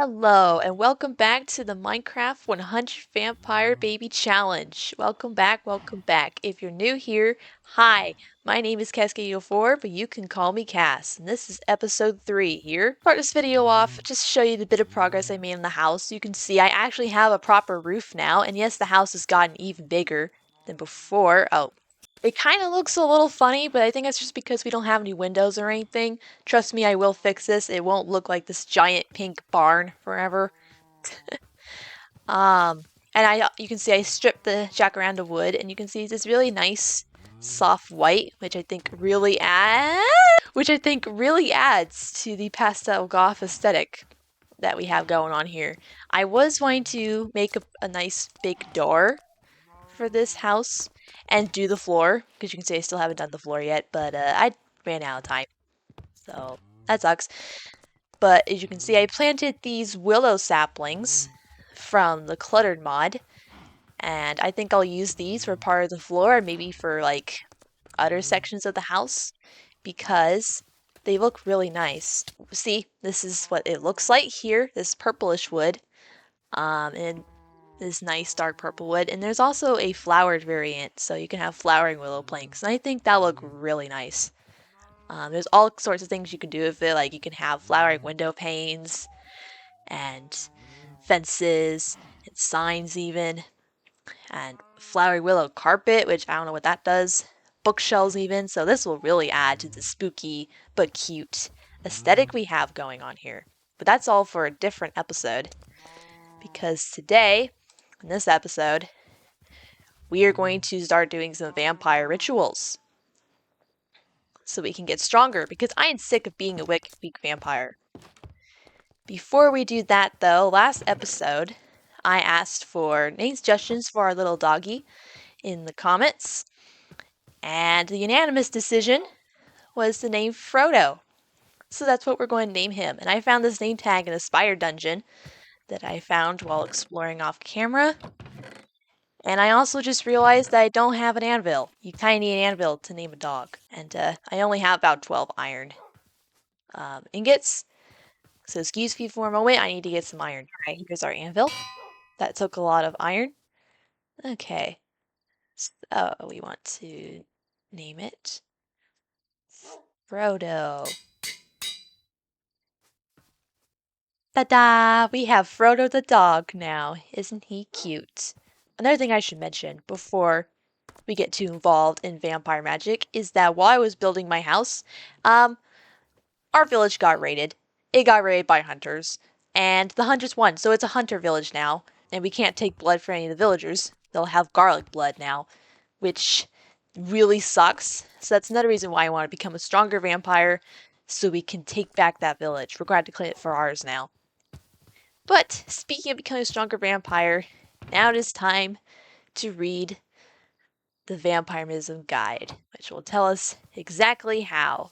Hello, and welcome back to the Minecraft 100 Vampire Baby Challenge. Welcome back, welcome back. If you're new here, hi, my name is Cascade04, but you can call me Cass, and this is episode 3 here. Start this video off, just show you the bit of progress I made in the house. You can see I actually have a proper roof now, and yes, the house has gotten even bigger than before. Oh, it kind of looks a little funny, but I think that's just because we don't have any windows or anything. Trust me, I will fix this. It won't look like this giant pink barn forever. Um, and you can see I stripped the jacaranda wood, and you can see this really nice soft white, which I think really adds to the pastel goth aesthetic that we have going on here. I was going to make a nice big door for this house and do the floor, because you can see I still haven't done the floor yet, but I ran out of time, so that sucks. But as you can see, I planted these willow saplings from the Cluttered mod, and I think I'll use these for part of the floor, maybe for like other sections of the house, because they look really nice. See, this is what it looks like here, this purplish wood, and this nice dark purple wood. And there's also a flowered variant, so you can have flowering willow planks, and I think that look really nice. There's all sorts of things you can do with it, like you can have flowering window panes, and fences, and signs even, and flowery willow carpet, which I don't know what that does, bookshelves even, so this will really add to the spooky but cute aesthetic we have going on here. But that's all for a different episode, because today, in this episode, we are going to start doing some vampire rituals so we can get stronger, because I am sick of being a weak vampire. Before we do that though, last episode I asked for name suggestions for our little doggy in the comments, and the unanimous decision was to name Frodo. So that's what we're going to name him. And I found this name tag in a Spire dungeon that I found while exploring off camera. And I also just realized that I don't have an anvil. You kind of need an anvil to name a dog. And I only have about 12 iron ingots. So excuse me for a moment, I need to get some iron. Alright, here's our anvil. That took a lot of iron. Okay. So we want to name it Frodo. Ta-da! We have Frodo the dog now. Isn't he cute? Another thing I should mention before we get too involved in vampire magic is that while I was building my house, our village got raided. It got raided by hunters, and the hunters won, so it's a hunter village now, and we can't take blood for any of the villagers. They'll have garlic blood now, which really sucks. So that's another reason why I want to become a stronger vampire, so we can take back that village. We're going to claim it for ours now. But speaking of becoming a stronger vampire, now it is time to read the Vampirism guide, which will tell us exactly how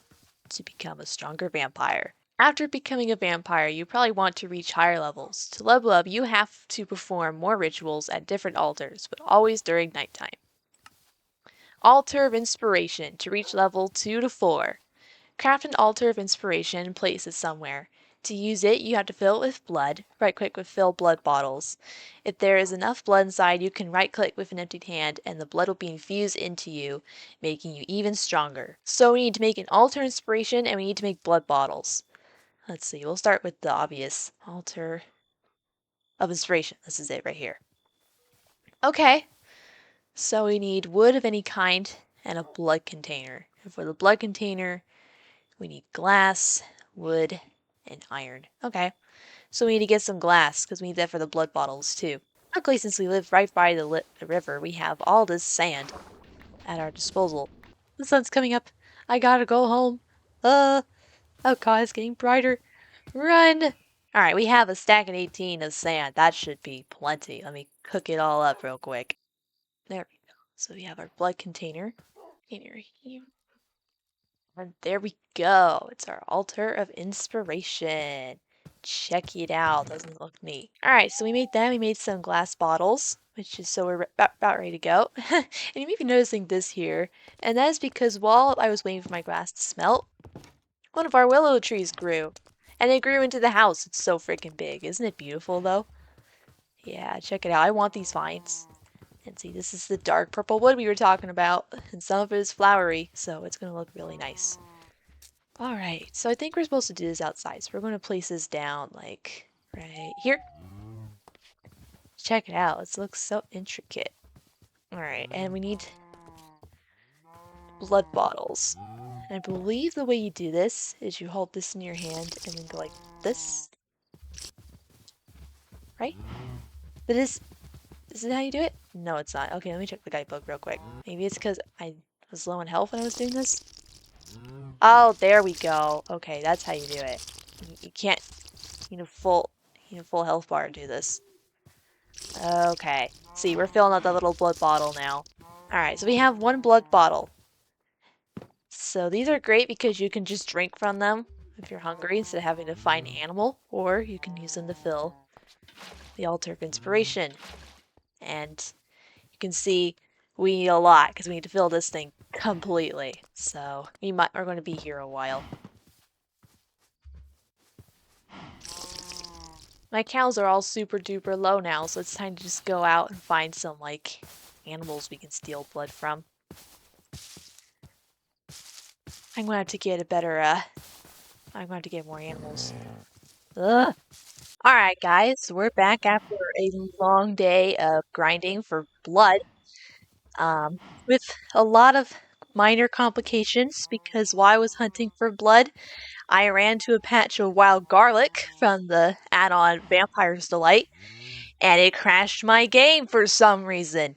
to become a stronger vampire. After becoming a vampire, you probably want to reach higher levels. To level up, you have to perform more rituals at different altars, but always during nighttime. Altar of Inspiration to reach level 2 to 4. Craft an altar of inspiration and place it somewhere. To use it, you have to fill it with blood. Right-click with fill blood bottles. If there is enough blood inside, you can right-click with an empty hand and the blood will be infused into you, making you even stronger. So we need to make an altar inspiration and we need to make blood bottles. Let's see, we'll start with the obvious. Altar of inspiration. This is it right here. Okay, so we need wood of any kind and a blood container. And for the blood container, we need glass, wood, and iron. Okay, so we need to get some glass because we need that for the blood bottles too. Luckily, since we live right by the river, we have all this sand at our disposal. The sun's coming up. I gotta go home. Oh god, it's getting brighter. Run! Alright, we have a stack of 18 of sand. That should be plenty. Let me cook it all up real quick. There we go. So we have our blood container. Here. And there we go. It's our altar of inspiration. Check it out. Doesn't it look neat? Alright, so we made that. We made some glass bottles, which is so we're about ready to go. And you may be noticing this here, and that is because while I was waiting for my glass to smelt, one of our willow trees grew. And it grew into the house. It's so freaking big. Isn't it beautiful, though? Yeah, check it out. I want these vines. And see, this is the dark purple wood we were talking about. And some of it is flowery, so it's going to look really nice. Alright, so I think we're supposed to do this outside. So we're going to place this down, like, right here. Check it out. It looks so intricate. Alright, and we need blood bottles. And I believe the way you do this is you hold this in your hand and then go like this. Right? That is it how you do it? No, it's not. Okay, let me check the guidebook real quick. Maybe it's because I was low on health when I was doing this. Oh, there we go. Okay, that's how you do it. You can't, you know, full health bar to do this. Okay. See, we're filling up the little blood bottle now. Alright, so we have one blood bottle. So these are great because you can just drink from them if you're hungry instead of having to find an animal, or you can use them to fill the altar of inspiration. And you can see we need a lot because we need to fill this thing completely. So we're going to be here a while. My cows are all super duper low now, so it's time to just go out and find some like animals we can steal blood from. I'm gonna have to get a better I'm gonna have to get more animals. Ugh. Alright guys, we're back after a long day of grinding for blood. With a lot of minor complications because while I was hunting for blood, I ran to a patch of wild garlic from the add-on Vampire's Delight, and it crashed my game for some reason.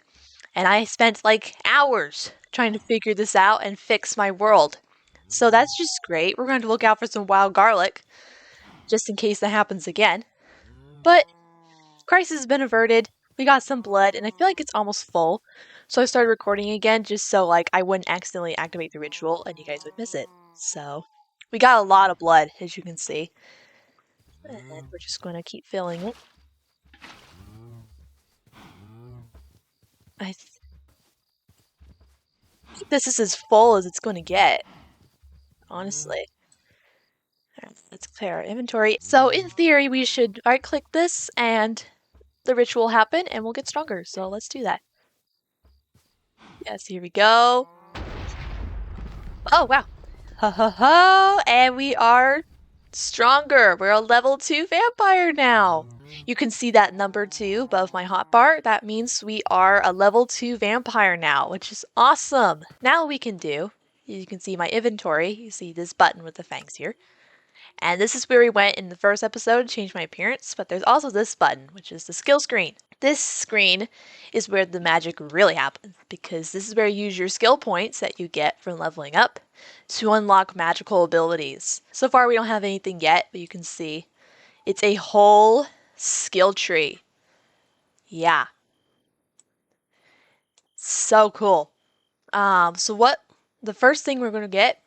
And I spent like hours trying to figure this out and fix my world. So that's just great. We're going to look out for some wild garlic, just in case that happens again. But crisis has been averted. We got some blood, and I feel like it's almost full. So I started recording again just so like I wouldn't accidentally activate the ritual and you guys would miss it. So we got a lot of blood, as you can see. And we're just going to keep filling it. I think this is as full as it's going to get, honestly. Alright, let's clear our inventory. So in theory, we should right-click this and the ritual will happen and we'll get stronger. So let's do that. Yes, here we go. Oh, wow. Ha ha ha! And we are stronger. We're a level 2 vampire now. You can see that number 2 above my hotbar. That means we are a level 2 vampire now, which is awesome. Now we can do, you can see my inventory. You see this button with the fangs here. And this is where we went in the first episode to change my appearance, but there's also this button, which is the skill screen. This screen is where the magic really happens, because this is where you use your skill points that you get from leveling up to unlock magical abilities. So far we don't have anything yet, but you can see it's a whole skill tree. Yeah. So cool. So the first thing we're going to get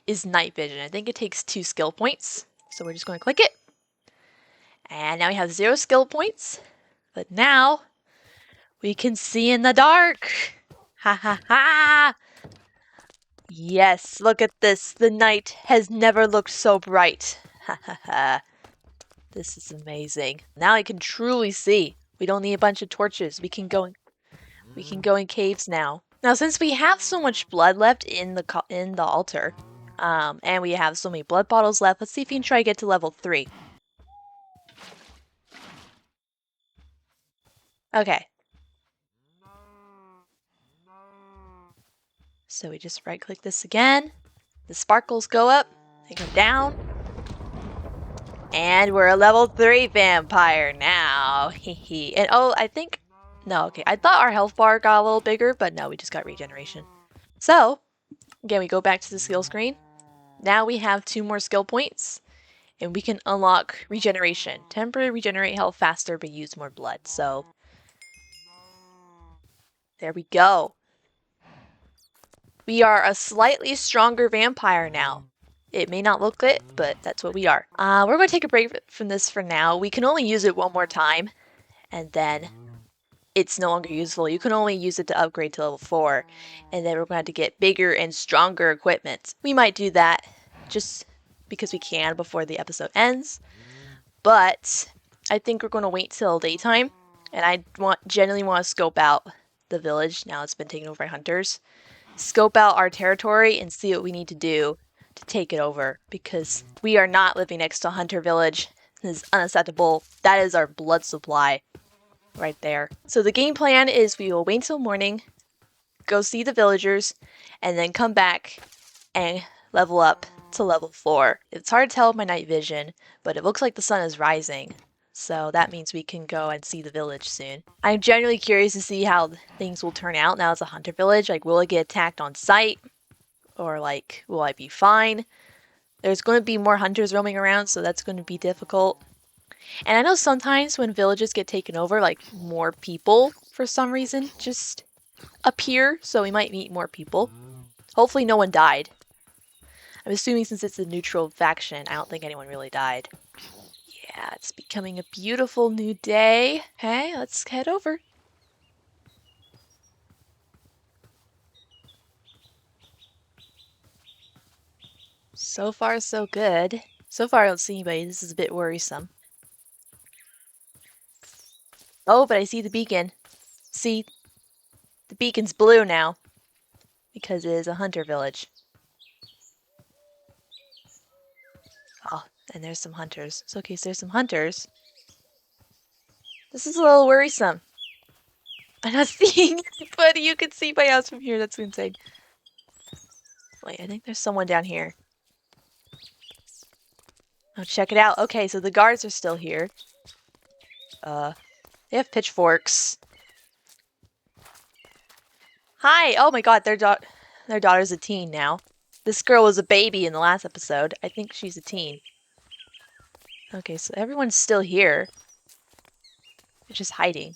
is night vision. I think it takes 2 skill points. So we're just going to click it. And now we have 0 skill points. But now we can see in the dark. Ha ha ha. Yes, look at this. The night has never looked so bright. Ha ha ha. This is amazing. Now I can truly see. We don't need a bunch of torches. We can go in caves now. Now, since we have so much blood left in the altar, and we have so many blood bottles left, let's see if we can try to get to level 3. Okay. So we just right-click this again. The sparkles go up, they go down. And we're a level 3 vampire now. Hehe. And oh, no, okay. I thought our health bar got a little bigger, but no, we just got regeneration. So, again, we go back to the skill screen. Now we have 2 more skill points, and we can unlock regeneration. Temporary regenerate health faster, but use more blood. So, there we go. We are a slightly stronger vampire now. It may not look it, but that's what we are. We're going to take a break from this for now. We can only use it one more time, and then it's no longer useful. You can only use it to upgrade to level 4, and then we're going to have to get bigger and stronger equipment. We might do that just because we can before the episode ends. But I think we're going to wait till daytime, and I genuinely want to scope out the village now it's been taken over by hunters. Scope out our territory and see what we need to do to take it over, because we are not living next to a hunter village. This is unacceptable. That is our blood supply right there. So the game plan is we will wait till morning, go see the villagers, and then come back and level up to level 4. It's hard to tell with my night vision, but it looks like the sun is rising. So that means we can go and see the village soon. I'm genuinely curious to see how things will turn out now it's a hunter village. Like, will it get attacked on sight? Or, like, will I be fine? There's going to be more hunters roaming around, so that's going to be difficult. And I know sometimes when villages get taken over, like, more people, for some reason, just appear, so we might meet more people. Hopefully no one died. I'm assuming since it's a neutral faction, I don't think anyone really died. Yeah, it's becoming a beautiful new day. Okay, let's head over. So far, so good. So far, I don't see anybody. This is a bit worrisome. Oh, but I see the beacon. See, the beacon's blue now because it is a hunter village. Oh, and there's some hunters. So, okay, so there's some hunters. This is a little worrisome. I'm not seeing anybody. You can see my house from here. That's insane. Wait, I think there's someone down here. Oh, check it out. Okay, so the guards are still here. They have pitchforks. Hi! Oh my god, their daughter's a teen now. This girl was a baby in the last episode. I think she's a teen. Okay, so everyone's still here. They're just hiding.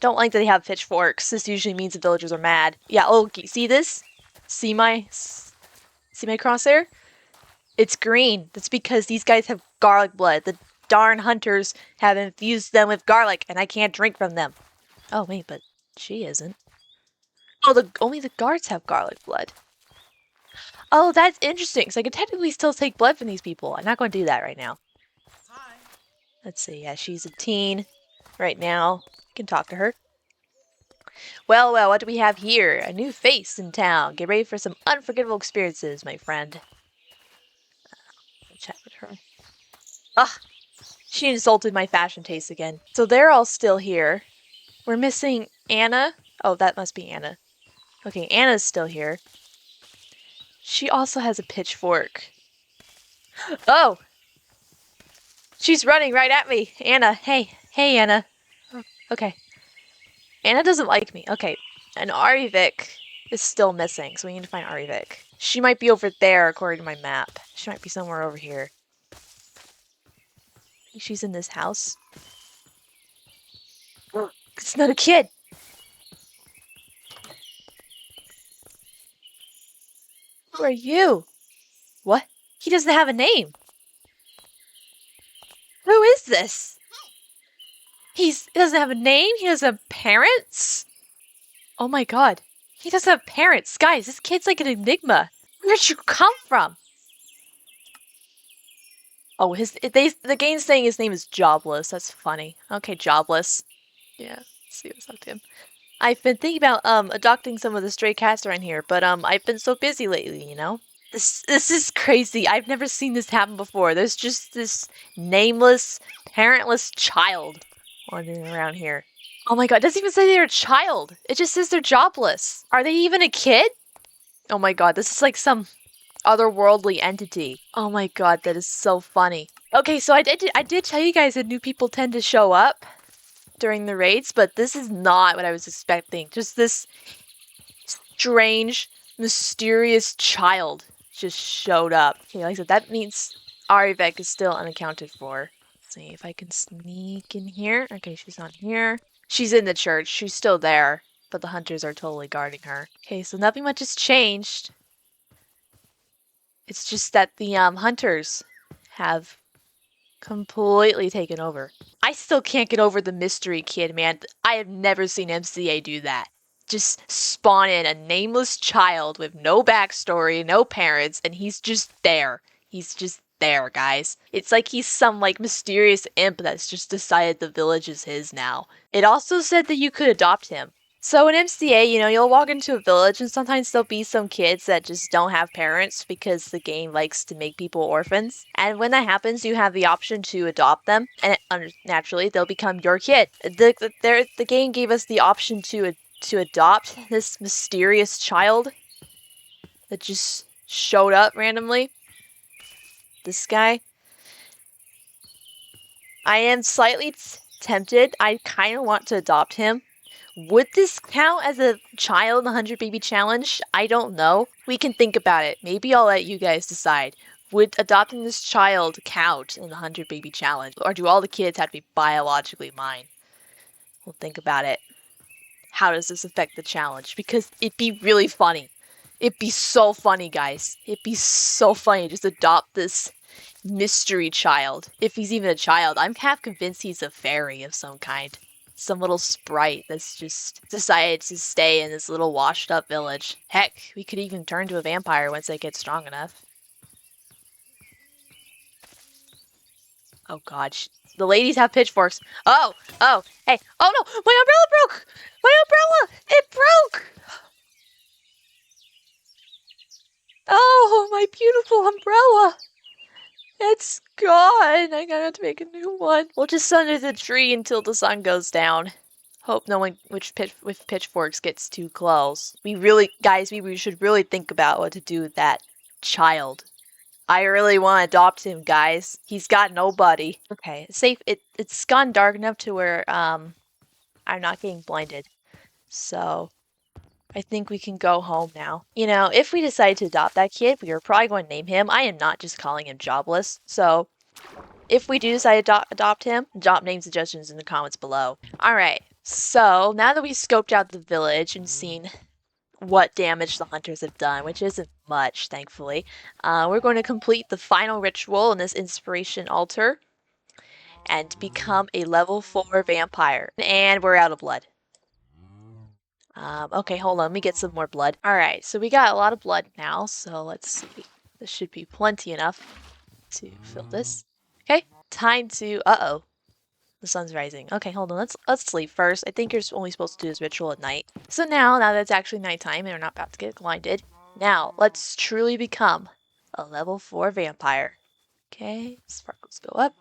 Don't like that they have pitchforks. This usually means the villagers are mad. Yeah, oh, see this? See my crosshair? It's green. That's because these guys have garlic blood. The darn hunters have infused them with garlic, and I can't drink from them. Oh, wait, but she isn't. Oh, only the guards have garlic blood. Oh, that's interesting. So I could technically still take blood from these people. I'm not going to do that right now. Hi. Let's see. Yeah, she's a teen right now. You can talk to her. Well, what do we have here? A new face in town. Get ready for some unforgettable experiences, my friend. I'll chat with her. Ugh, she insulted my fashion taste again. So they're all still here. We're missing Anna. Oh, that must be Anna. Okay, Anna's still here. She also has a pitchfork. Oh! She's running right at me! Anna, hey. Hey, Anna. Oh, okay. Anna doesn't like me. Okay, and Arivik is still missing, so we need to find Arivik. She might be over there, according to my map. She might be somewhere over here. I think she's in this house. It's not a kid! Who are you? What? He doesn't have a name! Who is this? He doesn't have a name? He doesn't have parents? Oh my god. He doesn't have parents. Guys, this kid's like an enigma. Where'd you come from? Oh, the game's saying his name is Jobless. That's funny. Okay, Jobless. Yeah, let's see what's up to him. I've been thinking about adopting some of the stray cats around here, but I've been so busy lately, you know? This is crazy. I've never seen this happen before. There's just this nameless, parentless child wandering around here. Oh my god, it doesn't even say they're a child. It just says they're jobless. Are they even a kid? Oh my god, this is like some otherworldly entity. Oh my god, that is so funny. Okay, so I did tell you guys that new people tend to show up during the raids, but this is not what I was expecting. Just this strange, mysterious child just showed up. Okay, like I said, that means Arivek is still unaccounted for. Let's see if I can sneak in here. Okay, she's not here. She's in the church. She's still there, but the hunters are totally guarding her. Okay, so nothing much has changed. It's just that the hunters have completely taken over. I still can't get over the mystery kid, man. I have never seen MCA do that. Just spawn in a nameless child with no backstory, no parents, and he's just there. He's just there, guys. It's like he's some like mysterious imp that's just decided the village is his now. It also said that you could adopt him. So in MCA, you'll walk into a village and sometimes there'll be some kids that just don't have parents because the game likes to make people orphans. And when that happens, you have the option to adopt them, and naturally they'll become your kid. The game gave us the option to adopt this mysterious child that just showed up randomly. This guy. I am slightly tempted. I kind of want to adopt him. Would this count as a child in the 100 baby challenge? I don't know. We can think about it. Maybe I'll let you guys decide. Would adopting this child count in the 100 baby challenge? Or do all the kids have to be biologically mine? We'll think about it. How does this affect the challenge? Because it'd be really funny. It'd be so funny, guys. It'd be so funny to just adopt this mystery child. If he's even a child, I'm half convinced he's a fairy of some kind. Some little sprite that's just decided to stay in this little washed up village. Heck, we could even turn to a vampire once they get strong enough. Oh god, the ladies have pitchforks. Oh, hey, oh no, my umbrella broke! My umbrella! It broke! Oh, my beautiful umbrella! It's gone! I gotta have to make a new one. We'll just sit under the tree until the sun goes down. Hope no one with pitchforks gets too close. Guys, we should really think about what to do with that child. I really want to adopt him, guys. He's got nobody. Okay, it's safe. It's gone dark enough to where I'm not getting blinded. So I think we can go home now. If we decide to adopt that kid, we are probably going to name him. I am not just calling him Jobless. So if we do decide to adopt him, drop name suggestions in the comments below. Alright, so now that we've scoped out the village and seen what damage the hunters have done, which isn't much, thankfully, we're going to complete the final ritual in this inspiration altar and become a level 4 vampire. And we're out of blood. Okay, hold on, let me get some more blood. Alright, so we got a lot of blood now, so let's see. This should be plenty enough to fill this. Okay, time to, uh-oh. The sun's rising. Okay, hold on, let's sleep first. I think you're only supposed to do this ritual at night. So now that it's actually nighttime and we're not about to get blinded, now let's truly become a level 4 vampire. Okay, sparkles go up.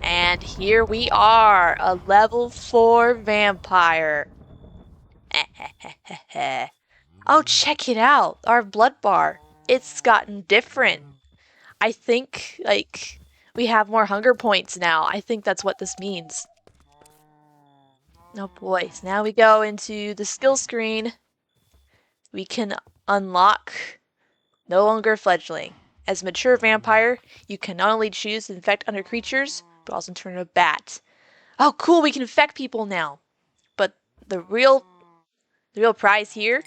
And here we are, a level 4 vampire. Oh, check it out! Our blood bar. It's gotten different. I think, we have more hunger points now. I think that's what this means. Oh boy, so now we go into the skill screen. We can unlock no longer fledgling. As a mature vampire, you can not only choose to infect other creatures, but also turn into a bat. Oh cool, we can infect people now. But the real prize here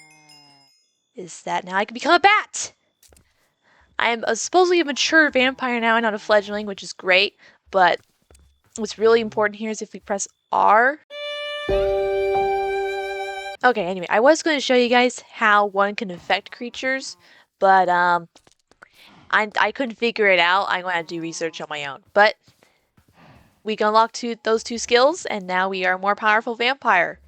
is that now I can become a bat! I am supposedly a mature vampire now and not a fledgling, which is great, but what's really important here is if we press R. Okay, anyway, I was going to show you guys how one can infect creatures, but I couldn't figure it out. I'm going to do research on my own. But we can unlock those two skills, and now we are a more powerful vampire.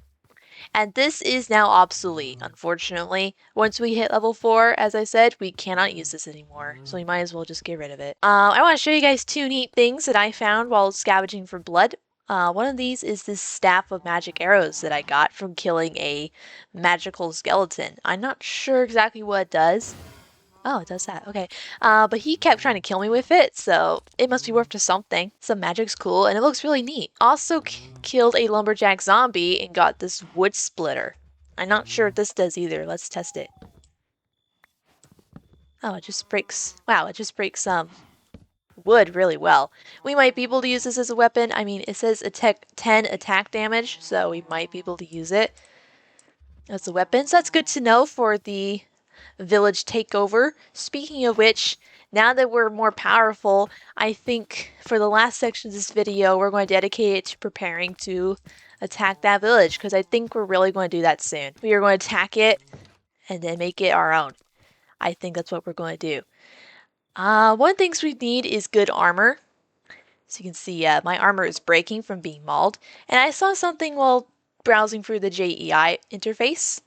And this is now obsolete, unfortunately. Once we hit level 4, as I said, we cannot use this anymore. So we might as well just get rid of it. I want to show you guys two neat things that I found while scavenging for blood. One of these is this staff of magic arrows that I got from killing a magical skeleton. I'm not sure exactly what it does. Oh, it does that. Okay. But he kept trying to kill me with it, so it must be worth to something. Some magic's cool, and it looks really neat. Also killed a lumberjack zombie and got this wood splitter. I'm not sure what this does either. Let's test it. Oh, it just breaks... Wow, it just breaks wood really well. We might be able to use this as a weapon. I mean, it says 10 attack damage, so we might be able to use it as a weapon. So that's good to know for the village takeover. Speaking of which, now that we're more powerful, I think for the last section of this video, we're going to dedicate it to preparing to attack that village, because I think we're really going to do that soon. We are going to attack it and then make it our own. I think that's what we're going to do. One of the things we need is good armor. So you can see my armor is breaking from being mauled. And I saw something while browsing through the JEI interface.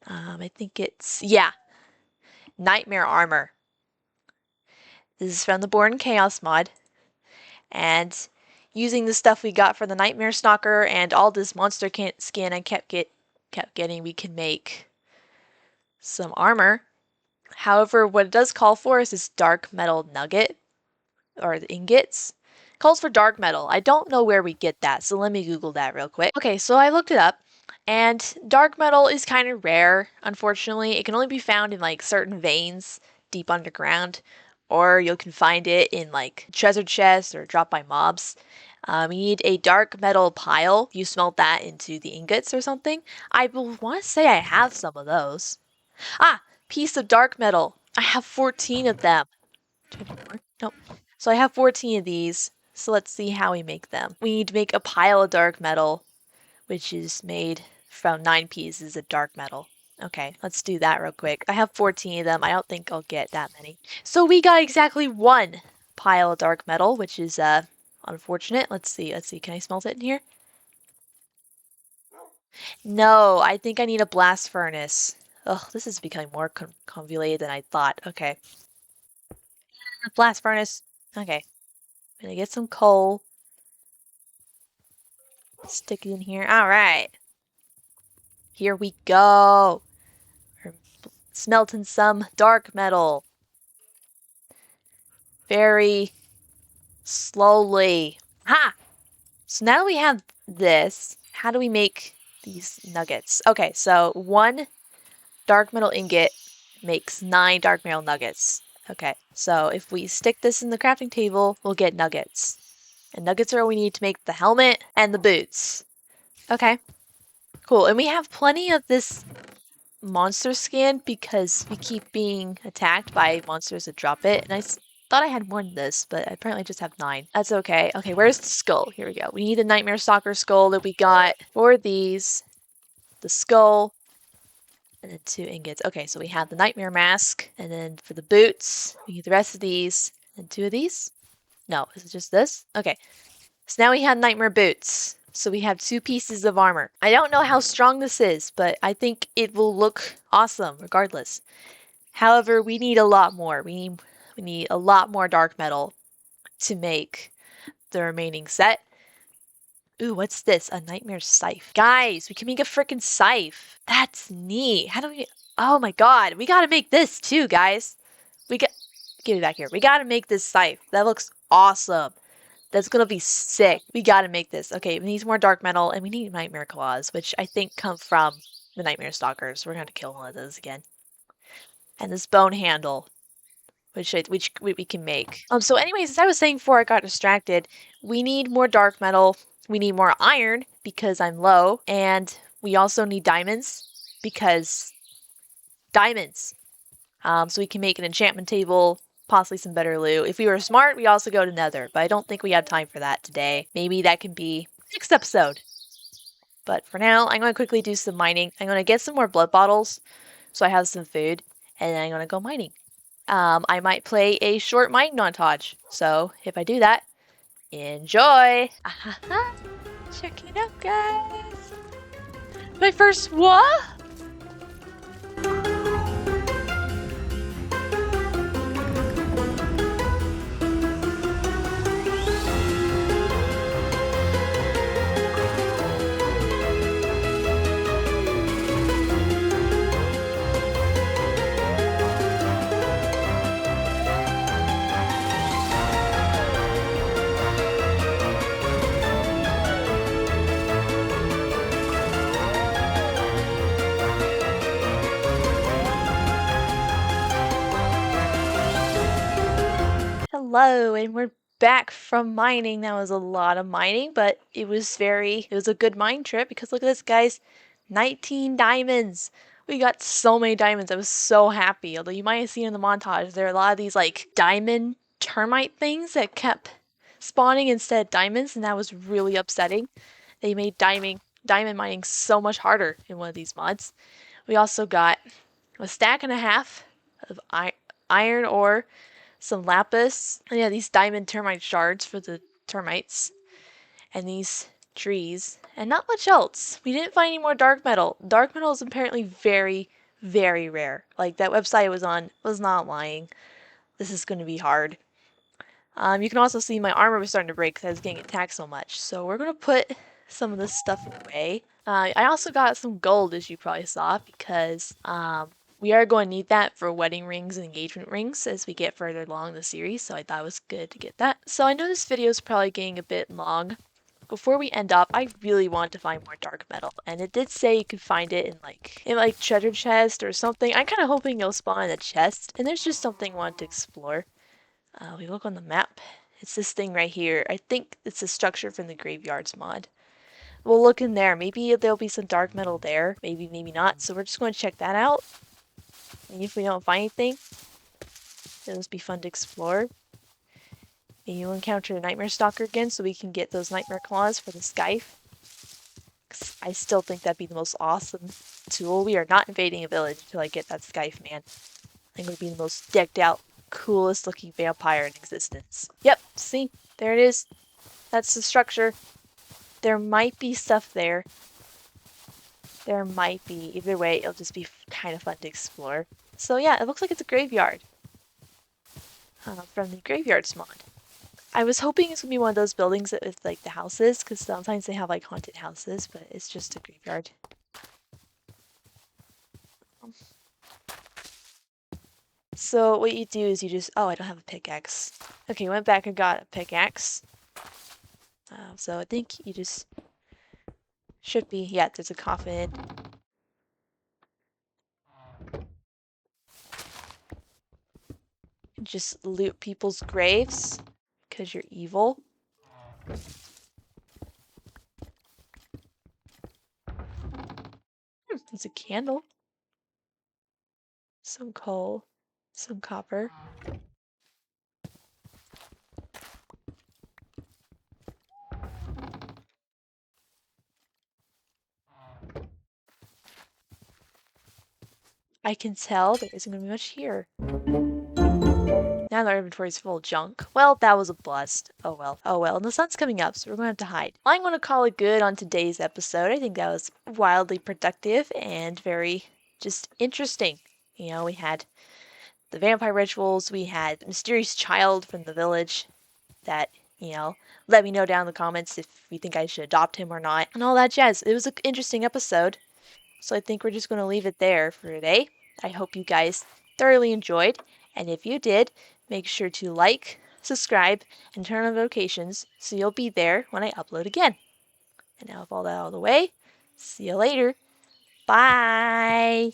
I think it's, yeah, Nightmare Armor. This is from the Born Chaos mod. And using the stuff we got for the Nightmare Stalker and all this monster skin I kept getting, we can make some armor. However, what it does call for is this dark metal nugget, or the ingots. It calls for dark metal. I don't know where we get that, so let me Google that real quick. Okay, so I looked it up, and dark metal is kind of rare, unfortunately. It can only be found in like certain veins deep underground, or you can find it in like treasure chests or dropped by mobs. You need a dark metal pile. You smelt that into the ingots or something. I want to say I have some of those. Ah, piece of dark metal. I have 14 of them. Do I have more? Nope. So I have 14 of these. So let's see how we make them. We need to make a pile of dark metal, which is made from 9 pieces of dark metal. Okay, let's do that real quick. I have 14 of them. I don't think I'll get that many. So we got exactly 1 pile of dark metal, which is unfortunate. Let's see. Can I smelt it in here? No, I think I need a blast furnace. Ugh, this is becoming more convoluted than I thought. Okay. Blast furnace. Okay. I'm gonna get some coal. Stick it in here. Alright. Here we go. We're smelting some dark metal. Very slowly. Ha! So now that we have this, how do we make these nuggets? Okay, so 1 dark metal ingot makes 9 dark metal nuggets. Okay, so if we stick this in the crafting table, we'll get nuggets. And nuggets are all we need to make the helmet and the boots. Okay, cool. And we have plenty of this monster skin because we keep being attacked by monsters that drop it. And I thought I had more than this, but I apparently just have 9. That's okay. Okay, where's the skull? Here we go. We need the Nightmare Stalker skull that we got for these. The skull. And then 2 ingots. Okay, so we have the Nightmare Mask. And then for the boots, we need the rest of these. And 2 of these? No, is it just this? Okay. So now we have Nightmare Boots. So we have 2 pieces of armor. I don't know how strong this is, but I think it will look awesome regardless. However, we need a lot more. We need a lot more dark metal to make the remaining set. Ooh, what's this? A nightmare scythe. Guys, we can make a freaking scythe. That's neat. How do we... Oh my god, we gotta make this too, guys. Give it back here. We gotta make this scythe. That looks awesome. That's gonna be sick. We gotta make this. Okay, we need more dark metal, and we need nightmare claws, which I think come from the nightmare stalkers. We're gonna have to kill one of those again. And this bone handle, which we can make. So anyways, as I was saying before I got distracted, we need more dark metal. We need more iron because I'm low, and we also need diamonds because diamonds. So we can make an enchantment table, possibly some better loot. If we were smart, we also go to Nether, but I don't think we have time for that today. Maybe that can be next episode. But for now, I'm going to quickly do some mining. I'm going to get some more blood bottles so I have some food, and then I'm going to go mining. I might play a short mining montage. So if I do that, enjoy! Check it out, guys! My first what? Hello, and we're back from mining. That was a lot of mining, but it was a good mine trip because look at this, guys. 19 diamonds. We got so many diamonds. I was so happy. Although you might have seen in the montage, there are a lot of these like diamond termite things that kept spawning instead of diamonds, and that was really upsetting. They made diamond mining so much harder in one of these mods. We also got a stack and a half of iron ore some lapis. And yeah, these diamond termite shards for the termites. And these trees. And not much else. We didn't find any more dark metal. Dark metal is apparently very, very rare. Like that website I was on was not lying. This is going to be hard. You can also see my armor was starting to break because I was getting attacked so much. So we're going to put some of this stuff away. I also got some gold, as you probably saw, because we are going to need that for wedding rings and engagement rings as we get further along the series. So I thought it was good to get that. So I know this video is probably getting a bit long. Before we end up, I really want to find more dark metal, and it did say you could find it in like treasure chest or something. I'm kind of hoping it'll spawn in a chest, and there's just something I want to explore. We look on the map. It's this thing right here. I think it's a structure from the graveyards mod. We'll look in there. Maybe there'll be some dark metal there. Maybe, maybe not. So we're just going to check that out. And if we don't find anything, it'll just be fun to explore. Maybe you'll encounter a Nightmare Stalker again so we can get those Nightmare Claws for the Scythe. I still think that'd be the most awesome tool. We are not invading a village until I get that Scythe, man. I think it would be the most decked out, coolest looking vampire in existence. Yep, see? There it is. That's the structure. There might be stuff there. There might be. Either way, it'll just be kind of fun to explore. So yeah, it looks like it's a graveyard. From the Graveyards mod. I was hoping it's going to be one of those buildings that with like the houses, because sometimes they have like haunted houses, but it's just a graveyard. So what you do is you just, oh, I don't have a pickaxe. Okay, went back and got a pickaxe. So I think you just should be, yeah, there's a coffin. Just loot people's graves because you're evil. There's a candle. Some coal. Some copper. I can tell there isn't going to be much here. Now our inventory's full of junk. Well, that was a bust. Oh well. Oh well, and the sun's coming up, so we're going to have to hide. I'm going to call it good on today's episode. I think that was wildly productive and very just interesting. You know, we had the vampire rituals, we had the mysterious child from the village that, you know, let me know down in the comments if you think I should adopt him or not, and all that jazz. It was an interesting episode. So I think we're just going to leave it there for today. I hope you guys thoroughly enjoyed. And if you did, make sure to like, subscribe, and turn on notifications so you'll be there when I upload again. And now with all that out of the way, see you later. Bye!